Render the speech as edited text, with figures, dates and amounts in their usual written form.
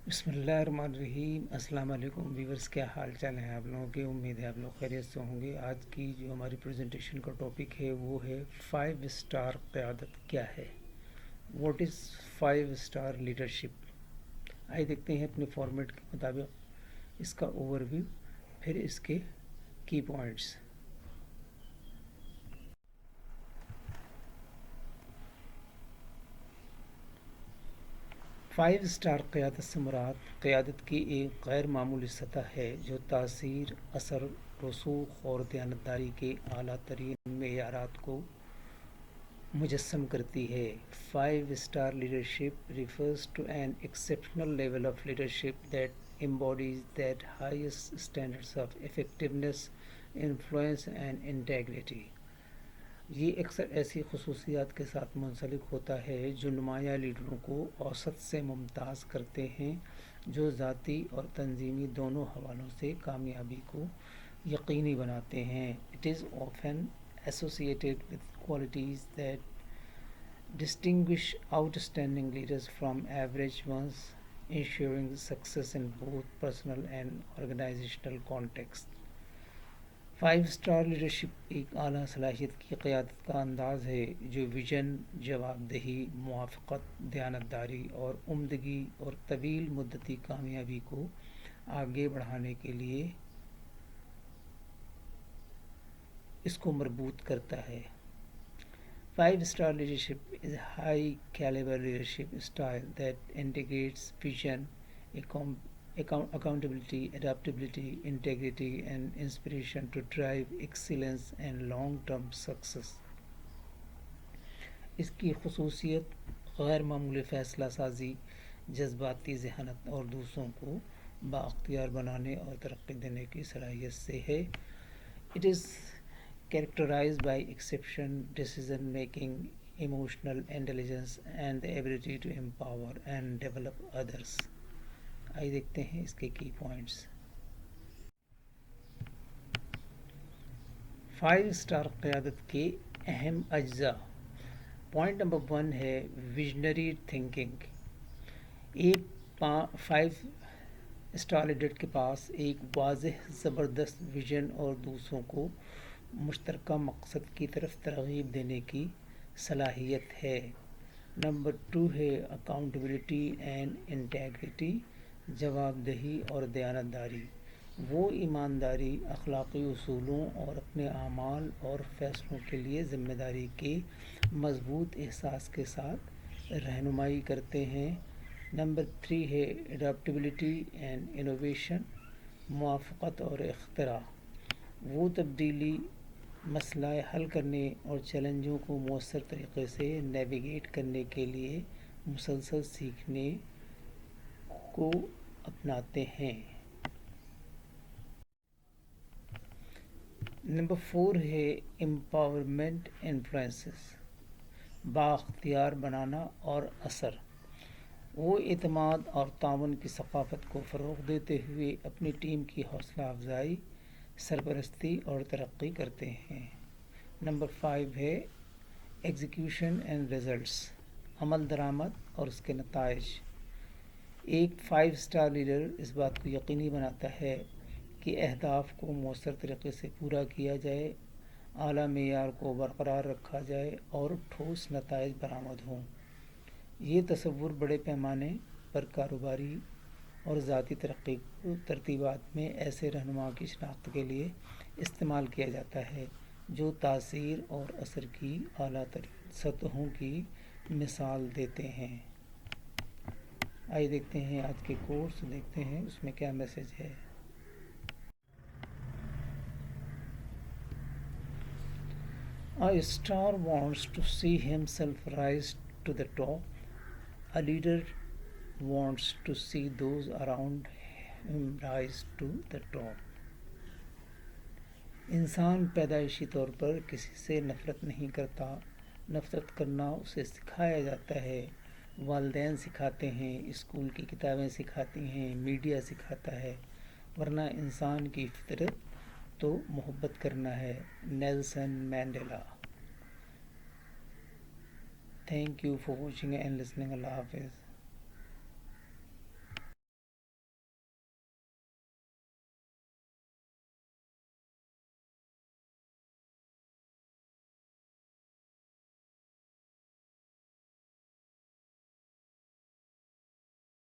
بسم اللہ الرحمن الرحیم۔ السلام علیکم ویورز، کیا حال چال ہیں آپ لوگوں کے؟ امید ہے آپ لوگ خیریت سے ہوں گے۔ آج کی جو ہماری پریزنٹیشن کا ٹاپک ہے وہ ہے 5 اسٹار قیادت کیا ہے، واٹ از 5 اسٹار لیڈرشپ۔ آئیے دیکھتے ہیں اپنے فارمیٹ کے مطابق اس کا اوور ویو، پھر اس کے کی پوائنٹس۔ 5 اسٹار قیادت سے مراد قیادت کی ایک غیر معمولی سطح ہے جو تاثیر، اثر، رسوخ اور دیانتداری کے اعلیٰ ترین معیارات کو مجسم کرتی ہے۔ 5 star leadership refers to an exceptional level of leadership that embodies that highest standards of effectiveness, influence and integrity۔ یہ اکثر ایسی خصوصیات کے ساتھ منسلک ہوتا ہے جو نمایاں لیڈروں کو اوسط سے ممتاز کرتے ہیں، جو ذاتی اور تنظیمی دونوں حوالوں سے کامیابی کو یقینی بناتے ہیں۔ It is often associated with qualities that distinguish outstanding leaders from average ones, ensuring success in both personal and organizational contexts۔ 5 star leadership ایک اعلیٰ صلاحیت کی قیادت کا انداز ہے جو ویژن، جواب دہی، موافقت، دیانتداری اور عمدگی اور طویل مدتی کامیابی کو آگے بڑھانے کے لیے اس کو مربوط کرتا ہے۔ 5 star leadership is a high caliber leadership style that integrates vision, accountability, adaptability, integrity and inspiration to drive excellence and long-term success۔ اس کی خصوصیت غیر معمولی فیصلہ سازی، جذباتی ذہانت اور دوسروں کو بااختیار بنانے اور ترقی دینے کی صلاحیت سے ہے۔ It is characterized by exceptional decision making, emotional intelligence and the ability to empower and develop others۔ آئیے دیکھتے ہیں اس کے کی پوائنٹس۔ 5 اسٹار قیادت کے اہم اجزاء۔ پوائنٹ نمبر 1 ہے ویژنری تھنکنگ۔ ایک 5 اسٹار لیڈر کے پاس ایک واضح، زبردست ویژن اور دوسروں کو مشترکہ مقصد کی طرف ترغیب دینے کی صلاحیت ہے۔ نمبر 2 ہے اکاؤنٹیبلٹی اینڈ انٹیگریٹی، جواب دہی اور دیانتداری۔ وہ ایمانداری، اخلاقی اصولوں اور اپنے اعمال اور فیصلوں کے لیے ذمہ داری کے مضبوط احساس کے ساتھ رہنمائی کرتے ہیں۔ نمبر 3 ہے اڈیپٹیبلٹی اینڈ انوویشن، موافقت اور اختراع۔ وہ تبدیلی، مسئلہ حل کرنے اور چیلنجوں کو مؤثر طریقے سے نیویگیٹ کرنے کے لیے مسلسل سیکھنے کو اپناتے ہیں۔ نمبر 4 ہے امپاورمنٹ انفلوئنسز، بااختیار بنانا اور اثر۔ وہ اعتماد اور تعاون کی ثقافت کو فروغ دیتے ہوئے اپنی ٹیم کی حوصلہ افزائی، سرپرستی اور ترقی کرتے ہیں۔ نمبر 5 ہے ایگزیکیوشن اینڈ ریزلٹس، عمل درآمد اور اس کے نتائج۔ ایک 5 اسٹار لیڈر اس بات کو یقینی بناتا ہے کہ اہداف کو مؤثر طریقے سے پورا کیا جائے، اعلیٰ معیار کو برقرار رکھا جائے اور ٹھوس نتائج برآمد ہوں۔ یہ تصور بڑے پیمانے پر کاروباری اور ذاتی ترقی ترتیبات میں ایسے رہنما کی شناخت کے لیے استعمال کیا جاتا ہے جو تاثیر اور اثر کی اعلیٰ ترین سطحوں کی مثال دیتے ہیں۔ آئیے دیکھتے ہیں آج کے کورس، دیکھتے ہیں اس میں کیا میسج ہے۔ A star wants to see himself rise to the top. A leader wants to see those around him rise to the top۔ انسان پیدائشی طور پر کسی سے نفرت نہیں کرتا، نفرت کرنا اسے سکھایا جاتا ہے۔ والدین سکھاتے ہیں، اسکول کی کتابیں سکھاتی ہیں، میڈیا سکھاتا ہے، ورنہ انسان کی فطرت تو محبت کرنا ہے۔ Nelson Mandela. Thank you for watching and listening. اللہ حافظ۔